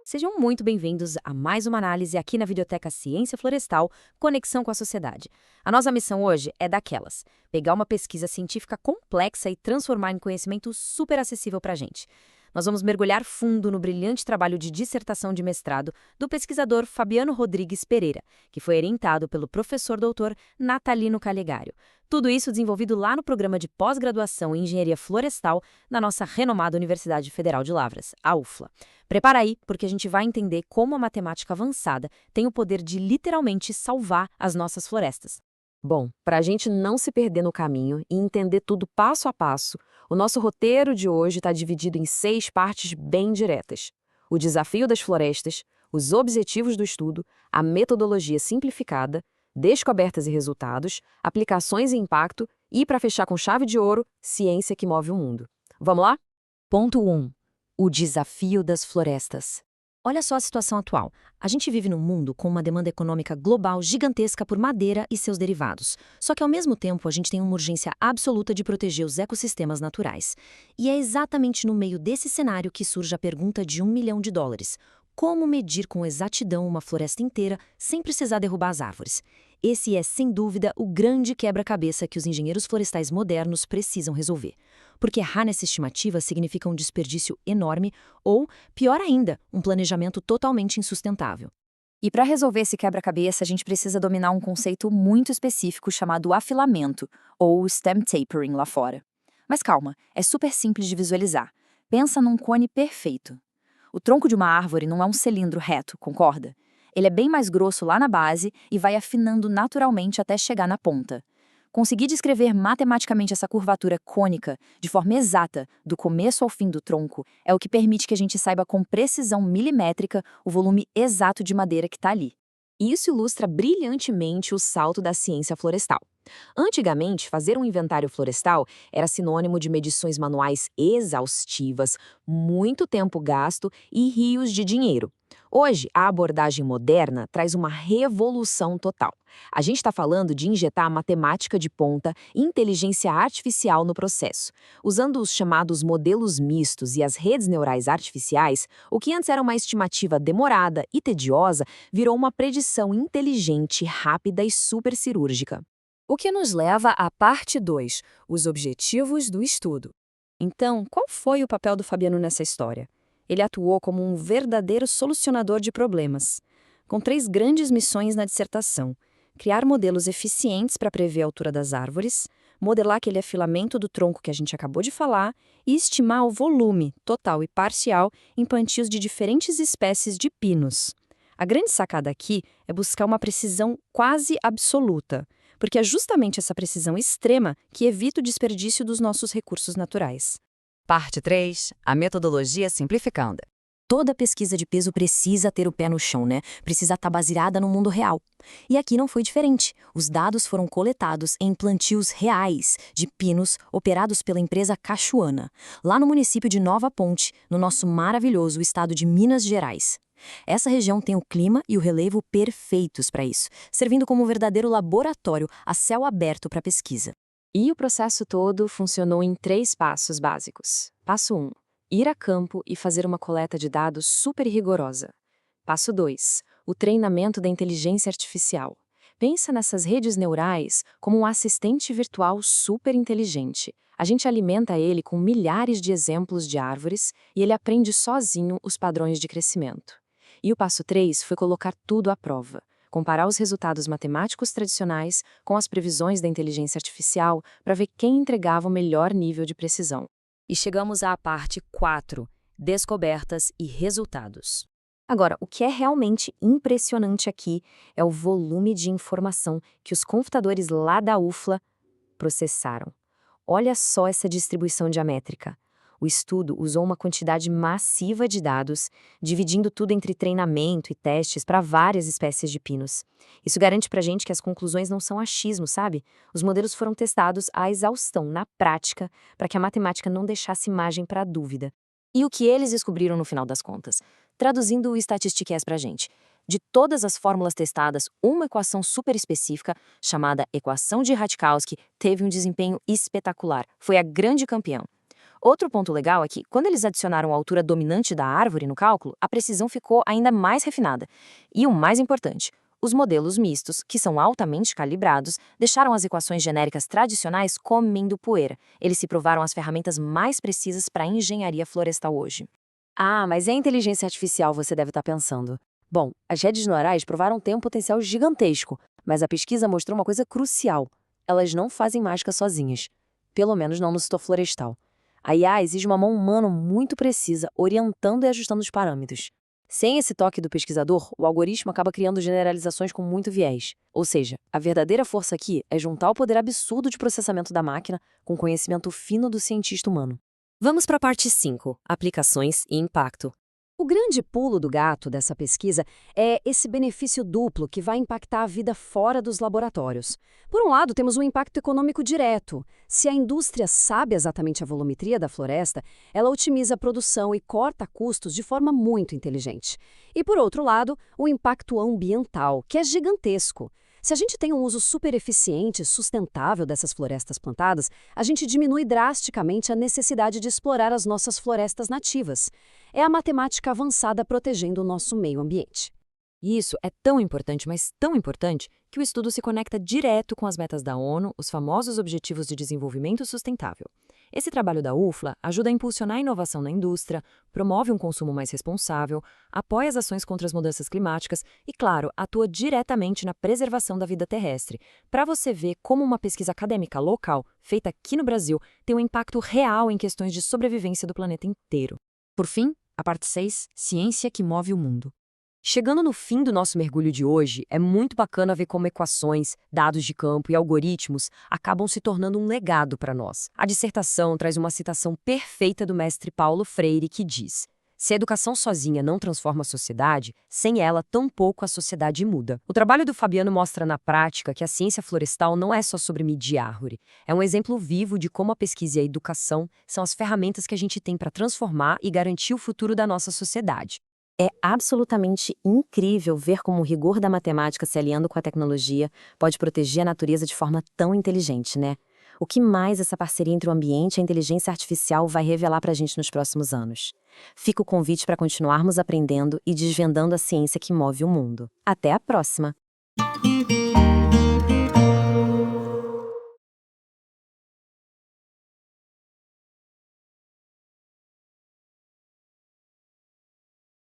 Sejam muito bem-vindos a mais uma análise aqui na Videoteca Ciência Florestal, Conexão com a Sociedade. A nossa missão hoje é daquelas: pegar uma pesquisa científica complexa e transformar em conhecimento super acessível para a gente. Nós vamos mergulhar fundo no brilhante trabalho de dissertação de mestrado do pesquisador Fabiano Rodrigues Pereira, que foi orientado pelo professor doutor Natalino Calegari. Tudo isso desenvolvido lá no programa de pós-graduação em Engenharia Florestal da nossa renomada Universidade Federal de Lavras, a UFLA. Prepara aí, porque a gente vai entender como a matemática avançada tem o poder de literalmente salvar as nossas florestas. Bom, para a gente não se perder no caminho e entender tudo passo a passo, o nosso roteiro de hoje está dividido em 6 partes bem diretas: o desafio das florestas, os objetivos do estudo, a metodologia simplificada, descobertas e resultados, aplicações e impacto e, para fechar com chave de ouro, ciência que move o mundo. Vamos lá? Ponto 1. O desafio das florestas. Olha só a situação atual. A gente vive num mundo com uma demanda econômica global gigantesca por madeira e seus derivados. Só que, ao mesmo tempo, a gente tem uma urgência absoluta de proteger os ecossistemas naturais. E é exatamente no meio desse cenário que surge a pergunta de US$ 1 milhão. Como medir com exatidão uma floresta inteira sem precisar derrubar as árvores? Esse é, sem dúvida, o grande quebra-cabeça que os engenheiros florestais modernos precisam resolver. Porque errar nessa estimativa significa um desperdício enorme ou, pior ainda, um planejamento totalmente insustentável. E para resolver esse quebra-cabeça, a gente precisa dominar um conceito muito específico chamado afilamento, ou stem tapering lá fora. Mas calma, é super simples de visualizar. Pensa num cone perfeito. O tronco de uma árvore não é um cilindro reto, concorda? Ele é bem mais grosso lá na base e vai afinando naturalmente até chegar na ponta. Conseguir descrever matematicamente essa curvatura cônica, de forma exata, do começo ao fim do tronco, é o que permite que a gente saiba com precisão milimétrica o volume exato de madeira que está ali. Isso ilustra brilhantemente o salto da ciência florestal. Antigamente, fazer um inventário florestal era sinônimo de medições manuais exaustivas, muito tempo gasto e rios de dinheiro. Hoje, a abordagem moderna traz uma revolução total. A gente está falando de injetar matemática de ponta e inteligência artificial no processo. Usando os chamados modelos mistos e as redes neurais artificiais, o que antes era uma estimativa demorada e tediosa virou uma predição inteligente, rápida e supercirúrgica. O que nos leva à parte 2, os objetivos do estudo. Então, qual foi o papel do Fabiano nessa história? Ele atuou como um verdadeiro solucionador de problemas, com 3 grandes missões na dissertação: criar modelos eficientes para prever a altura das árvores, modelar aquele afilamento do tronco que a gente acabou de falar e estimar o volume, total e parcial, em plantios de diferentes espécies de pinos. A grande sacada aqui é buscar uma precisão quase absoluta, porque é justamente essa precisão extrema que evita o desperdício dos nossos recursos naturais. Parte 3. A metodologia simplificada. Toda pesquisa de peso precisa ter o pé no chão, né? Precisa estar baseada no mundo real. E aqui não foi diferente. Os dados foram coletados em plantios reais de pinos operados pela empresa Cachuana, lá no município de Nova Ponte, no nosso maravilhoso estado de Minas Gerais. Essa região tem o clima e o relevo perfeitos para isso, servindo como um verdadeiro laboratório a céu aberto para pesquisa. E o processo todo funcionou em 3 passos básicos. Passo 1. Ir a campo e fazer uma coleta de dados super rigorosa. Passo 2. O treinamento da inteligência artificial. Pensa nessas redes neurais como um assistente virtual super inteligente. A gente alimenta ele com milhares de exemplos de árvores e ele aprende sozinho os padrões de crescimento. E o passo 3 foi colocar tudo à prova. Comparar os resultados matemáticos tradicionais com as previsões da inteligência artificial para ver quem entregava o melhor nível de precisão. E chegamos à parte 4, descobertas e resultados. Agora, o que é realmente impressionante aqui é o volume de informação que os computadores lá da UFLA processaram. Olha só essa distribuição diamétrica. O estudo usou uma quantidade massiva de dados, dividindo tudo entre treinamento e testes para várias espécies de pinos. Isso garante para a gente que as conclusões não são achismo, sabe? Os modelos foram testados à exaustão, na prática, para que a matemática não deixasse margem para dúvida. E o que eles descobriram no final das contas? Traduzindo o Statistics para a gente. De todas as fórmulas testadas, uma equação super específica, chamada equação de Radkowski, teve um desempenho espetacular. Foi a grande campeã. Outro ponto legal é que, quando eles adicionaram a altura dominante da árvore no cálculo, a precisão ficou ainda mais refinada. E o mais importante, os modelos mistos, que são altamente calibrados, deixaram as equações genéricas tradicionais comendo poeira. Eles se provaram as ferramentas mais precisas para a engenharia florestal hoje. Ah, mas é inteligência artificial, você deve estar pensando. Bom, as redes neurais provaram ter um potencial gigantesco, mas a pesquisa mostrou uma coisa crucial. Elas não fazem mágica sozinhas. Pelo menos não no setor florestal. A IA exige uma mão humana muito precisa, orientando e ajustando os parâmetros. Sem esse toque do pesquisador, o algoritmo acaba criando generalizações com muito viés. Ou seja, a verdadeira força aqui é juntar o poder absurdo de processamento da máquina com o conhecimento fino do cientista humano. Vamos para a parte 5, aplicações e impacto. O grande pulo do gato dessa pesquisa é esse benefício duplo que vai impactar a vida fora dos laboratórios. Por um lado, temos um impacto econômico direto. Se a indústria sabe exatamente a volumetria da floresta, ela otimiza a produção e corta custos de forma muito inteligente. E por outro lado, o impacto ambiental, que é gigantesco. Se a gente tem um uso super eficiente e sustentável dessas florestas plantadas, a gente diminui drasticamente a necessidade de explorar as nossas florestas nativas. É a matemática avançada protegendo o nosso meio ambiente. E isso é tão importante, mas tão importante, que o estudo se conecta direto com as metas da ONU, os famosos Objetivos de Desenvolvimento Sustentável. Esse trabalho da UFLA ajuda a impulsionar a inovação na indústria, promove um consumo mais responsável, apoia as ações contra as mudanças climáticas e, claro, atua diretamente na preservação da vida terrestre, para você ver como uma pesquisa acadêmica local, feita aqui no Brasil, tem um impacto real em questões de sobrevivência do planeta inteiro. Por fim, a parte 6, Ciência que move o mundo. Chegando no fim do nosso mergulho de hoje, é muito bacana ver como equações, dados de campo e algoritmos acabam se tornando um legado para nós. A dissertação traz uma citação perfeita do mestre Paulo Freire que diz: "Se a educação sozinha não transforma a sociedade, sem ela, tampouco a sociedade muda." O trabalho do Fabiano mostra na prática que a ciência florestal não é só sobre medir árvore. É um exemplo vivo de como a pesquisa e a educação são as ferramentas que a gente tem para transformar e garantir o futuro da nossa sociedade. É absolutamente incrível ver como o rigor da matemática se aliando com a tecnologia pode proteger a natureza de forma tão inteligente, né? O que mais essa parceria entre o ambiente e a inteligência artificial vai revelar para a gente nos próximos anos? Fica o convite para continuarmos aprendendo e desvendando a ciência que move o mundo. Até a próxima!